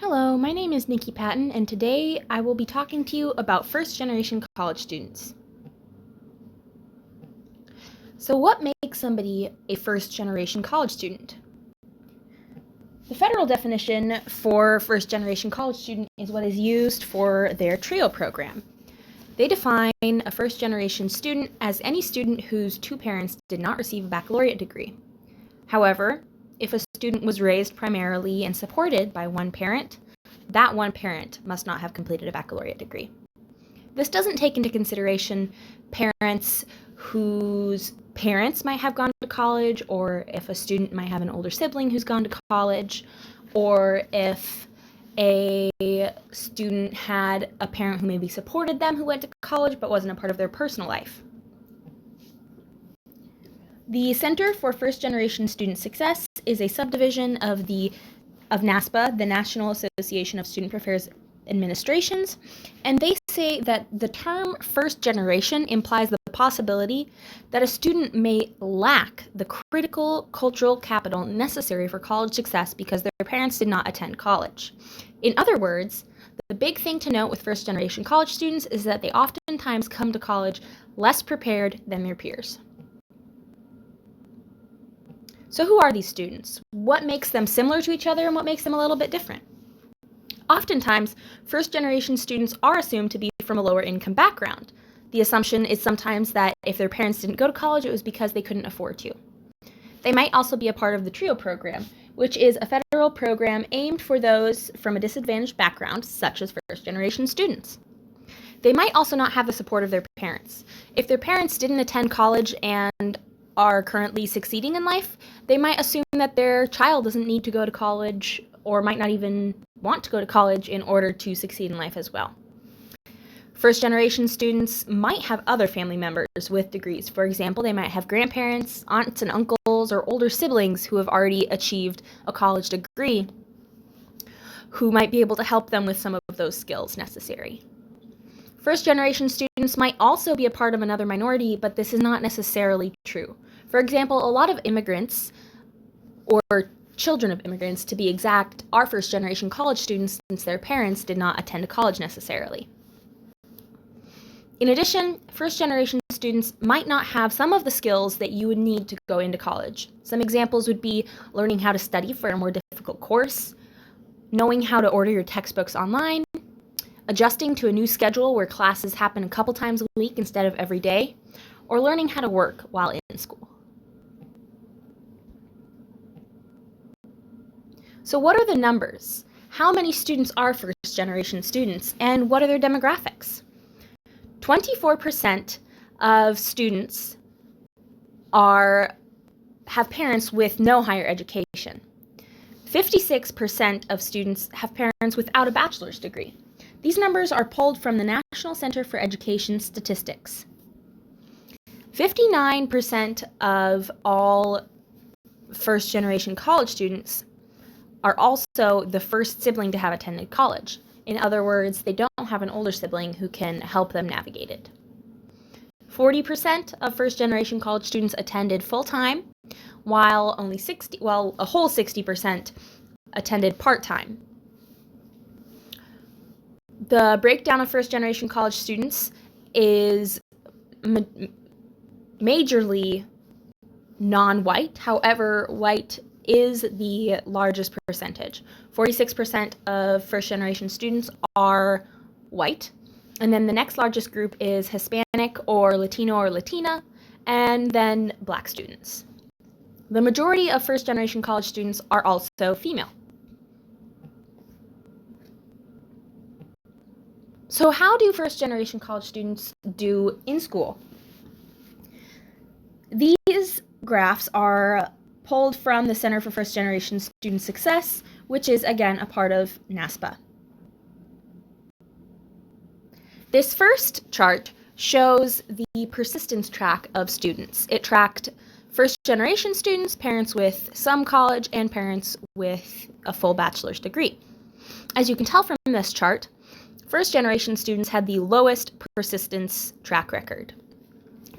Hello, my name is Nikki Patton, and today I will be talking to you about first-generation college students. So what makes somebody a first-generation college student? The federal definition for first-generation college student is what is used for their TRIO program. They define a first-generation student as any student whose two parents did not receive a baccalaureate degree. However, if a student was raised primarily and supported by one parent, that one parent must not have completed a baccalaureate degree. This doesn't take into consideration parents whose parents might have gone to college, or if a student might have an older sibling who's gone to college, or if a student had a parent who maybe supported them who went to college but wasn't a part of their personal life. The Center for First Generation Student Success is a subdivision of NASPA, the National Association of Student Affairs Administrations, and they say that the term first generation implies the possibility that a student may lack the critical cultural capital necessary for college success because their parents did not attend college. In other words, the big thing to note with first generation college students is that they oftentimes come to college less prepared than their peers. So who are these students? What makes them similar to each other and what makes them a little bit different? Oftentimes, first-generation students are assumed to be from a lower income background. The assumption is sometimes that if their parents didn't go to college, it was because they couldn't afford to. They might also be a part of the TRIO program, which is a federal program aimed for those from a disadvantaged background, such as first-generation students. They might also not have the support of their parents. If their parents didn't attend college and are currently succeeding in life, they might assume that their child doesn't need to go to college or might not even want to go to college in order to succeed in life as well. First-generation students might have other family members with degrees. For example, they might have grandparents, aunts and uncles, or older siblings who have already achieved a college degree who might be able to help them with some of those skills necessary. First-generation students might also be a part of another minority, but this is not necessarily true. For example, a lot of immigrants, or children of immigrants to be exact, are first-generation college students since their parents did not attend college necessarily. In addition, first-generation students might not have some of the skills that you would need to go into college. Some examples would be learning how to study for a more difficult course, knowing how to order your textbooks online, adjusting to a new schedule where classes happen a couple times a week instead of every day, or learning how to work while in school. So what are the numbers? How many students are first-generation students, and what are their demographics? 24% of students have parents with no higher education. 56% of students have parents without a bachelor's degree. These numbers are pulled from the National Center for Education Statistics. 59% of all first-generation college students are also the first sibling to have attended college. In other words, they don't have an older sibling who can help them navigate it. 40% of first-generation college students attended full-time, while a whole 60% attended part-time. The breakdown of first-generation college students is majorly non-white. However, white is the largest percentage. 46% of first-generation students are white. And then the next largest group is Hispanic or Latino or Latina, and then Black students. The majority of first-generation college students are also female. So how do first-generation college students do in school? These graphs are pulled from the Center for First Generation Student Success, which is, again, a part of NASPA. This first chart shows the persistence track of students. It tracked first-generation students, parents with some college, and parents with a full bachelor's degree. As you can tell from this chart, first-generation students had the lowest persistence track record.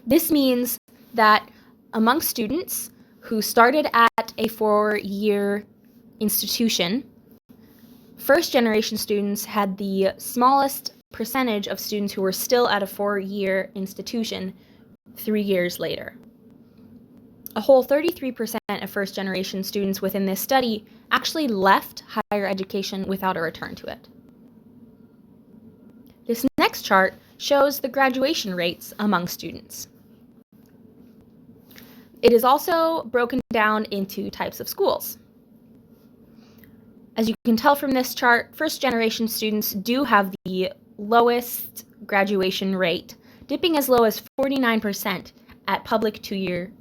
This means that among students who started at a 4-year institution first-generation students had the smallest percentage of students who were still at a 4-year institution 3 years later. A whole 33% of first-generation students within this study actually left higher education without a return to it. This next chart shows the graduation rates among students. It is also broken down into types of schools. As you can tell from this chart, first-generation students do have the lowest graduation rate, dipping as low as 49% at public 2-year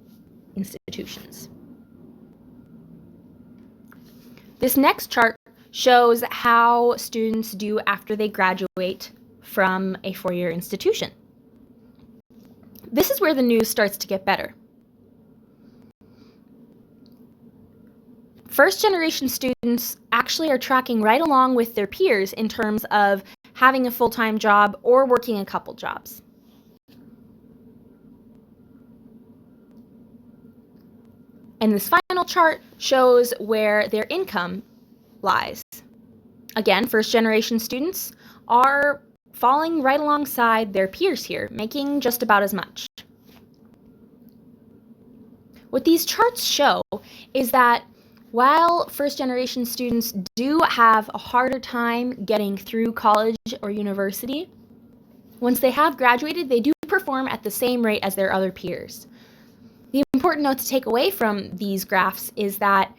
institutions. This next chart shows how students do after they graduate from a 4-year institution. This is where the news starts to get better. First-generation students actually are tracking right along with their peers in terms of having a full-time job or working a couple jobs. And this final chart shows where their income lies. Again, first-generation students are falling right alongside their peers here, making just about as much. What these charts show is that while first-generation students do have a harder time getting through college or university, once they have graduated, they do perform at the same rate as their other peers. The important note to take away from these graphs is that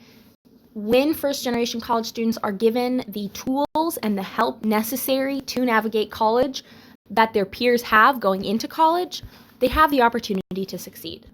when first-generation college students are given the tools and the help necessary to navigate college that their peers have going into college, they have the opportunity to succeed.